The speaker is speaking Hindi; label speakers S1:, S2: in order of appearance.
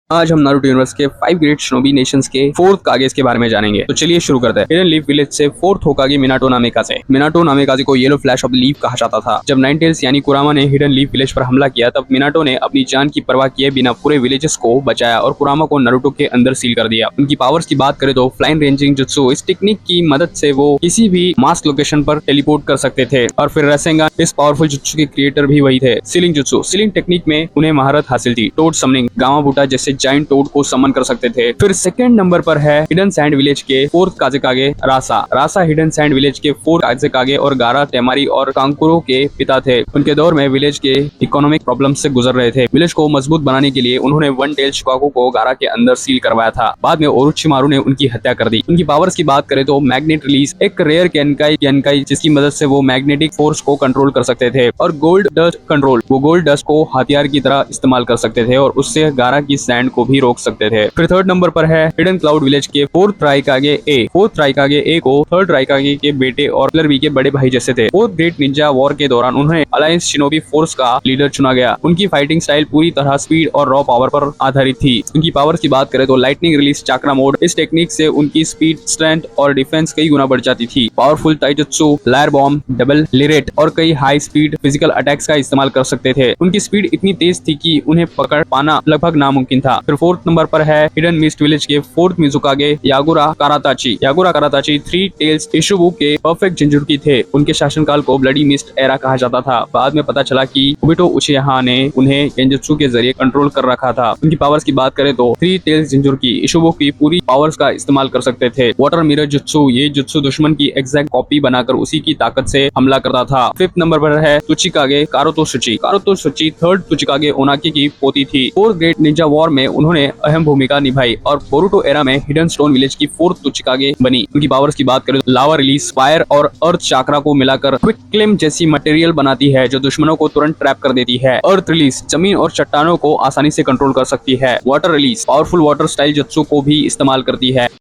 S1: आज हम नारुतो यूनिवर्स के 5 ग्रेट शिनोबी नेशंस के 4th कागे के बारे में जानेंगे। तो चलिए शुरू करते हैं। हिडन लीफ विलेज से 4th होकागे मिनाटो नामेकाजे। मिनाटो नामेकाजे को येलो फ्लैश ऑफ लीफ कहा जाता था। जब नाइन टेल्स यानी कुरामा ने हिडन लीफ विलेज पर हमला किया तब मिनाटो ने अपनी जान की परवाह किए बिना पूरे विलेजेस को बचाया और कुरामा को नारुतो के अंदर सील कर दिया। उनकी पावर्स की बात करें तो फ्लाइंग रेंजिंग जुत्सु, इस टेक्निक की मदद से वो किसी भी मास्क लोकेशन पर टेलीपोर्ट कर सकते थे। और फिर रसेंगा, इस पावरफुल जुत्सु के क्रिएटर भी वही थे। सीलिंग जुत्सु, सीलिंग टेक्निक में उन्हें महारत हासिल थी। टोड समनिंग, गामा बूटा जैसे जाइंट टोड को समन कर सकते थे। फिर सेकंड नंबर पर है हिडन सैंड विलेज के 4th काजेकागे रासा। रासा हिडन सैंड विलेज के 4 काजेकागे और गारा, टेमारी और कांकुरो के पिता थे। उनके दौर में विलेज के इकोनॉमिक प्रॉब्लम से गुजर रहे थे। विलेज को मजबूत बनाने के लिए उन्होंने वन टेल शिकागो को गारा के अंदर सील करवाया था। बाद में ओरोचिमारू ने उनकी हत्या कर दी। उनकी पावर्स की बात करें तो मैग्नेट रिलीज, एक रेयर केनकाई जिसकी मदद से वो मैग्नेटिक फोर्स को कंट्रोल कर सकते थे। और गोल्ड डस्ट कंट्रोल, वो गोल्ड डस्ट को हथियार की तरह इस्तेमाल कर सकते थे और उससे गारा की सैंड को भी रोक सकते थे। फिर थर्ड नंबर पर है हिडन क्लाउड विलेज के 4th राइकागे ए। 4th राइकागे ए को 3rd राइकागे के बेटे और किलर बी के बड़े भाई जैसे थे। 4th ग्रेट निंजा वॉर के दौरान उन्हें अलायंस शिनोबी फोर्स का लीडर चुना गया। उनकी फाइटिंग स्टाइल पूरी तरह स्पीड और रॉ पावर पर आधारित थी। उनकी पावर्स की बात करें तो लाइटनिंग रिलीज चाक्रा मोड, इस टेक्निक से उनकी स्पीड, स्ट्रेंथ और डिफेंस कई गुना बढ़ जाती थी। पावरफुल ताइजुत्सु, लायर बॉम्ब, डबल लिरेट और कई हाई स्पीड फिजिकल अटैक्स का इस्तेमाल कर सकते थे। उनकी स्पीड इतनी तेज थी कि उन्हें पकड़ पाना लगभग नामुमकिन था। फिर 4th नंबर पर है हिडन मिस्ट विलेज के 4th मिजुकागे यागुरा काराताची। यागुरा काराताची 3 टेल्स इशुबु के परफेक्ट जिंजुर्की थे। उनके शासनकाल को ब्लडी मिस्ट एरा कहा जाता था। बाद में पता चला कि ओबिटो उचिहा ने उन्हें गेंजुत्सु के जरिए कंट्रोल कर रखा था। उनकी पावर्स की बात करें तो 3 टेल्स जिंजुर्की इशुबु की पूरी पावर्स का इस्तेमाल कर सकते थे। वाटर मिरर जुत्सु, ये जुत्सु दुश्मन की एग्जैक्ट कॉपी बनाकर उसी की ताकत से हमला करता था। 5th नंबर पर है तुचिकागे कारोतो सुची। कारोतो सुची 3rd तुचिकागे ओनाकी की पोती थी। 4th ग्रेट निंजा वॉर में उन्होंने अहम भूमिका निभाई और बोरुटो एरा में हिडन स्टोन विलेज की 4th तुचिकागे बनी। उनकी पावर्स की बात करें तो लावा रिलीज, फायर और अर्थ चाक्रा को मिलाकर क्विक क्लेम जैसी मटेरियल बनाती है जो दुश्मनों को तुरंत ट्रैप कर देती है। अर्थ रिलीज, जमीन और चट्टानों को आसानी से कंट्रोल कर सकती है। Water release, powerful water style jutsu को भी इस्तेमाल करती है।